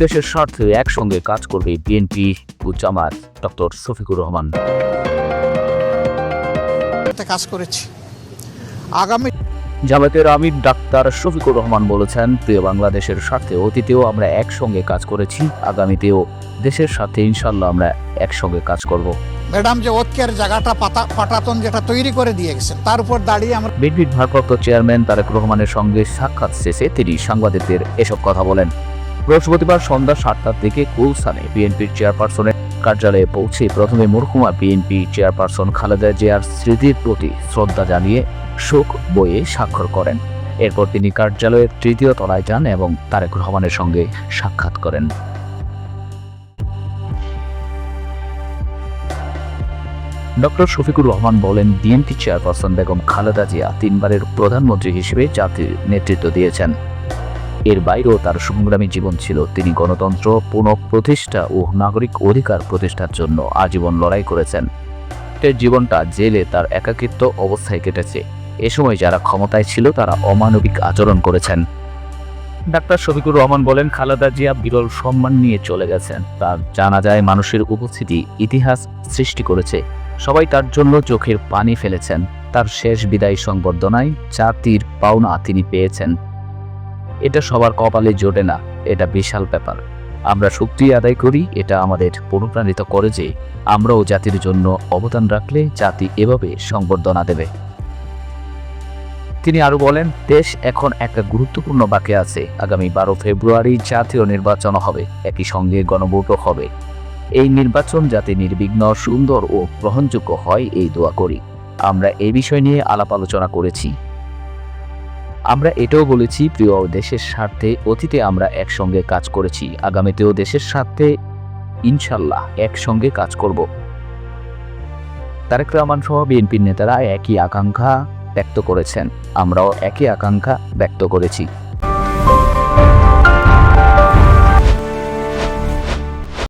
দেশের স্বার্থে একসঙ্গে কাজ করবে বিএনপি ও জামায়াত। ডক্টর শফিকুর রহমান কাজ করেছি। আগামী জামায়াতের আমির ডাক্তার শফিকুর রহমান বলেছেন, প্রিয় বাংলাদেশের স্বার্থে অতীতেও আমরা একসঙ্গে কাজ করেছি, আগামীতেও দেশের স্বার্থে ইনশাল্লাহ আমরা একসঙ্গে কাজ করব। ম্যাডাম যে ঐক্যের জায়গাটা পাটাতন যেটা তৈরি করে দিয়ে গেছেন, তার উপর দাঁড়িয়ে আমরা বিএনপির ভারপ্রাপ্ত চেয়ারম্যান তারেক রহমানের সঙ্গে সাক্ষাৎ শেষে তিনি সাংবাদিকদের এসব কথা বলেন। বৃহস্পতিবার সন্ধ্যা 7টার দিকে গুলশানে বিএনপির চেয়ারপারসনের কার্যালয়ে পৌঁছে প্রথমে মরহুমা বিএনপি চেয়ারপারসন খালেদা জিয়ার স্মৃতির প্রতি শ্রদ্ধা জানিয়ে শোক বইয়ে স্বাক্ষর করেন। এরপর তিনি কার্যালয়ের 3য় তলায় যান এবং তারেক রহমানের সঙ্গে সাক্ষাৎ করেন। ডক্টর শফিকুর রহমান বলেন, বিএনপি চেয়ারপারসন বেগম খালেদা জিয়া 3বারের প্রধানমন্ত্রী হিসেবে জাতির নেতৃত্ব দিয়েছেন। এর বাইরেও তার সংগ্রামী জীবন ছিল। তিনি গণতন্ত্র পুনঃপ্রতিষ্ঠা ও নাগরিক অধিকার প্রতিষ্ঠার জন্য আজীবন লড়াই করেছেন। তার জীবনটা জেলে তার একাকিত্ব অবস্থায় কেটেছে। এ সময় যারা ক্ষমতায় ছিল তারা অমানবিক আচরণ করেছেন। ডাক্তার শফিকুর রহমান বলেন, খালেদা জিয়া বিরল সম্মান নিয়ে চলে গেছেন। তার জানাজায় মানুষের উপস্থিতি ইতিহাস সৃষ্টি করেছে। সবাই তার জন্য চোখের পানি ফেলেছেন। তার শেষ বিদায় সংবর্ধনায় জাতির পাওনা তিনি পেয়েছেন। এটা সবার কপালে জোটে না, এটা বিশাল ব্যাপার। আমরা শুকরিয়া আদায় করি। এটা আমাদের অনুপ্রাণিত করে যে আমরাও জাতির জন্য অবদান রাখলে জাতি এভাবে সংবর্ধনা দেবে। তিনি আরো বলেন, দেশ এখন একটা গুরুত্বপূর্ণ বাকি আছে। আগামী 12 ফেব্রুয়ারি জাতীয় নির্বাচন হবে, একই সঙ্গে গণভোটও হবে। এই নির্বাচন যাতে নির্বিঘ্ন, সুন্দর ও গ্রহণযোগ্য হয় এই দোয়া করি। আমরা এই বিষয় নিয়ে আলাপ আলোচনা করেছি। আমরা এটাও বলেছি, প্রিয় দেশের স্বার্থে অতীতে আমরা একসঙ্গে কাজ করেছি, আগামীতেও দেশের স্বার্থে ইনশাল্লাহ একসঙ্গে কাজ করব। তারেক রহমান সহ বিএনপির নেতারা একই আকাঙ্ক্ষা ব্যক্ত করেছেন, আমরাও একই আকাঙ্ক্ষা ব্যক্ত করেছি।